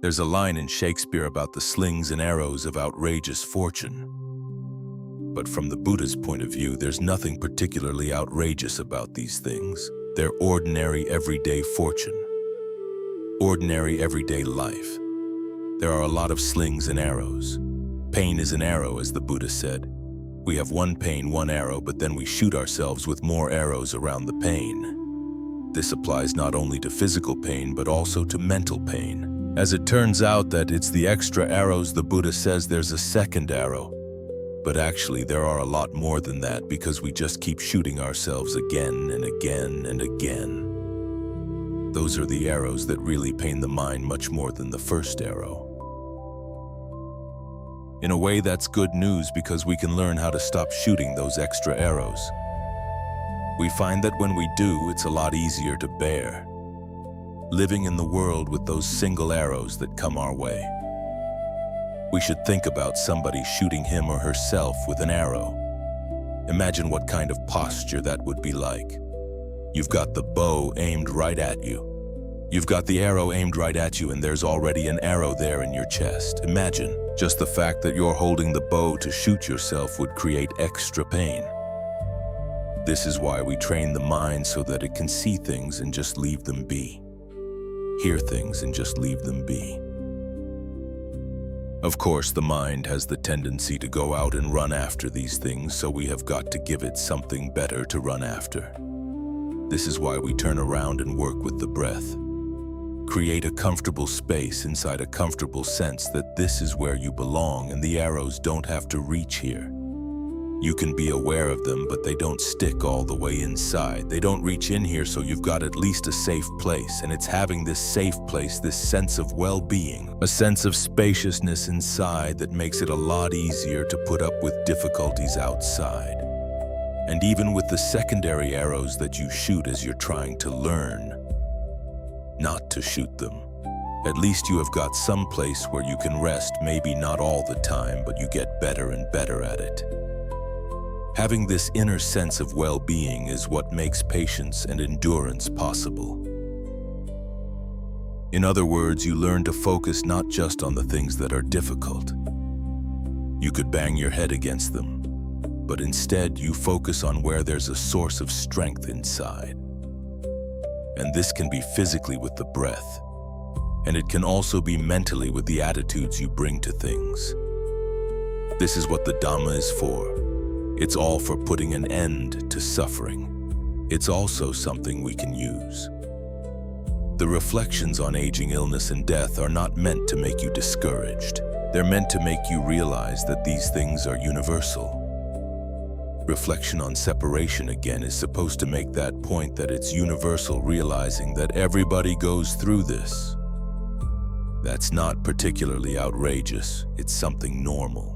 There's a line in Shakespeare about the slings and arrows of outrageous fortune. But from the Buddha's point of view, there's nothing particularly outrageous about these things. They're ordinary, everyday fortune. Ordinary, everyday life. There are a lot of slings and arrows. Pain is an arrow, as the Buddha said. We have one pain, one arrow, but then we shoot ourselves with more arrows around the pain. This applies not only to physical pain, but also to mental pain. As it turns out that it's the extra arrows the Buddha says there's a second arrow. But actually there are a lot more than that, because we just keep shooting ourselves again and again and again. Those are the arrows that really pain the mind much more than the first arrow. In a way, that's good news, because we can learn how to stop shooting those extra arrows. We find that when we do, it's a lot easier to bear. Living in the world with those single arrows that come our way. We should think about somebody shooting him or herself with an arrow. Imagine what kind of posture that would be like. You've got the bow aimed right at you. You've got the arrow aimed right at you, and there's already an arrow there in your chest. Imagine just the fact that you're holding the bow to shoot yourself would create extra pain. This is why we train the mind, so that it can see things and just leave them be. Hear things and just leave them be. Of course, the mind has the tendency to go out and run after these things, so we have got to give it something better to run after. This is why we turn around and work with the breath. Create a comfortable space inside a comfortable sense that this is where you belong, and the arrows don't have to reach here. You can be aware of them, but they don't stick all the way inside. They don't reach in here, so you've got at least a safe place, and it's having this safe place, this sense of well-being, a sense of spaciousness inside that makes it a lot easier to put up with difficulties outside. And even with the secondary arrows that you shoot as you're trying to learn not to shoot them, at least you have got some place where you can rest, maybe not all the time, but you get better and better at it. Having this inner sense of well-being is what makes patience and endurance possible. In other words, you learn to focus not just on the things that are difficult. You could bang your head against them, but instead you focus on where there's a source of strength inside. And this can be physically with the breath, and it can also be mentally with the attitudes you bring to things. This is what the Dhamma is for. It's all for putting an end to suffering. It's also something we can use. The reflections on aging, illness, and death are not meant to make you discouraged. They're meant to make you realize that these things are universal. Reflection on separation, again, is supposed to make that point that it's universal, realizing that everybody goes through this. That's not particularly outrageous. It's something normal.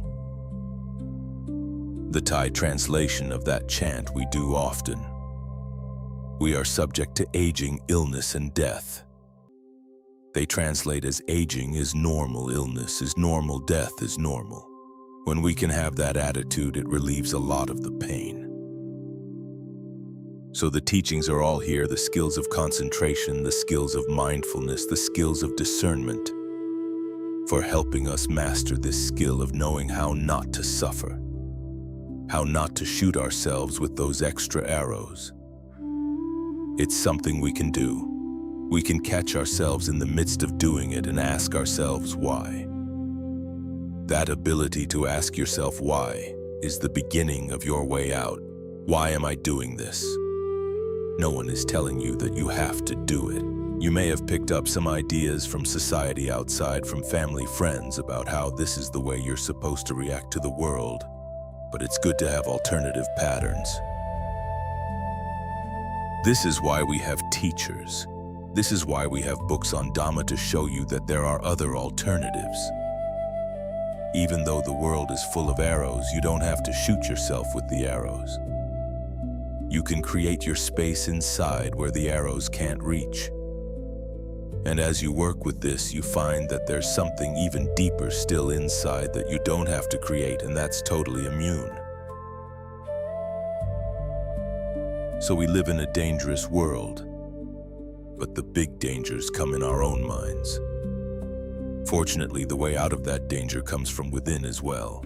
The Thai translation of that chant we do often. We are subject to aging, illness, and death. They translate as aging is normal, illness is normal, death is normal. When we can have that attitude, it relieves a lot of the pain. So the teachings are all here, the skills of concentration, the skills of mindfulness, the skills of discernment, for helping us master this skill of knowing how not to suffer, how not to shoot ourselves with those extra arrows. It's something we can do. We can catch ourselves in the midst of doing it and ask ourselves why. That ability to ask yourself why is the beginning of your way out. Why am I doing this? No one is telling you that you have to do it. You may have picked up some ideas from society outside, from family, friends, about how this is the way you're supposed to react to the world, but it's good to have alternative patterns. This is why we have teachers. This is why we have books on Dhamma, to show you that there are other alternatives. Even though the world is full of arrows, you don't have to shoot yourself with the arrows. You can create your space inside where the arrows can't reach. And as you work with this, you find that there's something even deeper still inside that you don't have to create, and that's totally immune. So we live in a dangerous world, but the big dangers come in our own minds. Fortunately, the way out of that danger comes from within as well.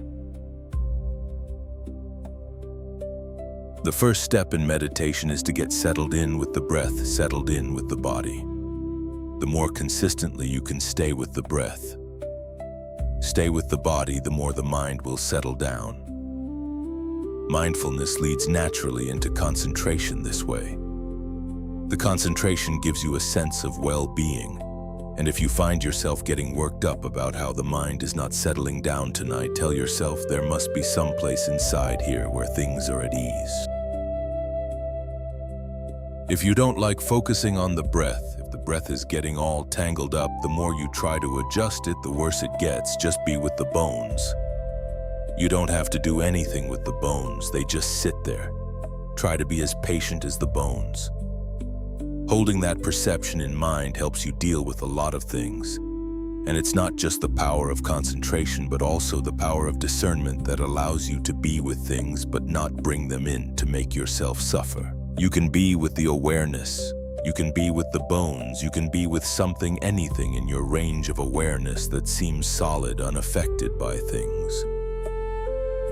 The first step in meditation is to get settled in with the breath, settled in with the body. The more consistently you can stay with the breath, stay with the body, the more the mind will settle down. Mindfulness leads naturally into concentration this way. The concentration gives you a sense of well-being, and if you find yourself getting worked up about how the mind is not settling down tonight, tell yourself there must be some place inside here where things are at ease. If you don't like focusing on the breath, if the breath is getting all tangled up, the more you try to adjust it, the worse it gets. Just be with the bones. You don't have to do anything with the bones, they just sit there. Try to be as patient as the bones. Holding that perception in mind helps you deal with a lot of things. And it's not just the power of concentration, but also the power of discernment that allows you to be with things but not bring them in to make yourself suffer. You can be with the awareness, you can be with the bones, you can be with something, anything in your range of awareness that seems solid, unaffected by things.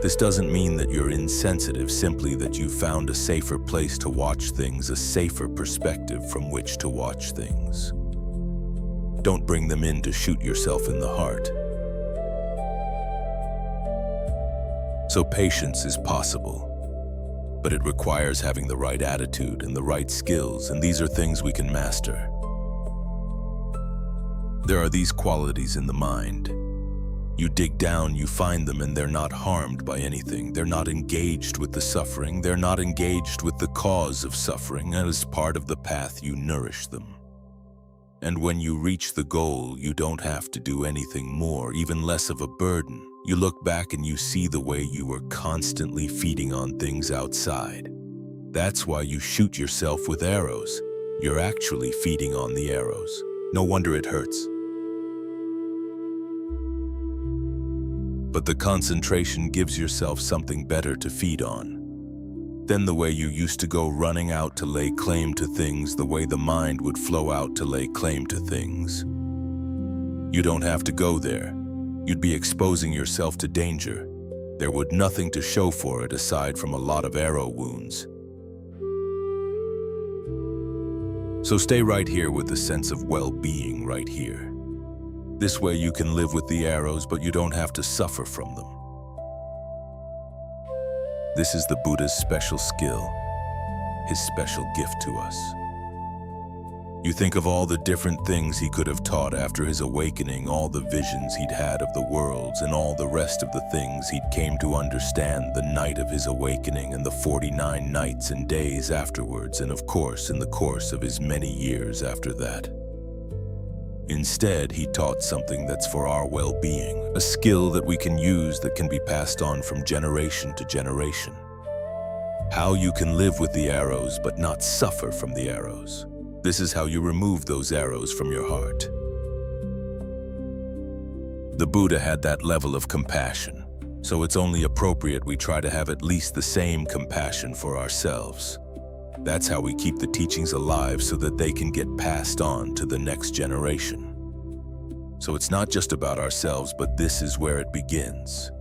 This doesn't mean that you're insensitive, simply that you've found a safer place to watch things, a safer perspective from which to watch things. Don't bring them in to shoot yourself in the heart. So patience is possible. But it requires having the right attitude and the right skills, and these are things we can master. There are these qualities in the mind. You dig down, you find them, and they're not harmed by anything. They're not engaged with the suffering. They're not engaged with the cause of suffering, and as part of the path, you nourish them. And when you reach the goal, you don't have to do anything more, even less of a burden. You look back and you see the way you were constantly feeding on things outside. That's why you shoot yourself with arrows. You're actually feeding on the arrows. No wonder it hurts. But the concentration gives yourself something better to feed on. Then the way you used to go running out to lay claim to things, the way the mind would flow out to lay claim to things. You don't have to go there. You'd be exposing yourself to danger. There would nothing to show for it aside from a lot of arrow wounds. So stay right here with the sense of well-being right here. This way you can live with the arrows, but you don't have to suffer from them. This is the Buddha's special skill, his special gift to us. You think of all the different things he could have taught after his awakening, all the visions he'd had of the worlds, and all the rest of the things he'd came to understand the night of his awakening and the 49 nights and days afterwards, and of course in the course of his many years after that. Instead, he taught something that's for our well-being, a skill that we can use that can be passed on from generation to generation. How you can live with the arrows but not suffer from the arrows. This is how you remove those arrows from your heart. The Buddha had that level of compassion, so it's only appropriate we try to have at least the same compassion for ourselves. That's how we keep the teachings alive so that they can get passed on to the next generation. So it's not just about ourselves, but this is where it begins.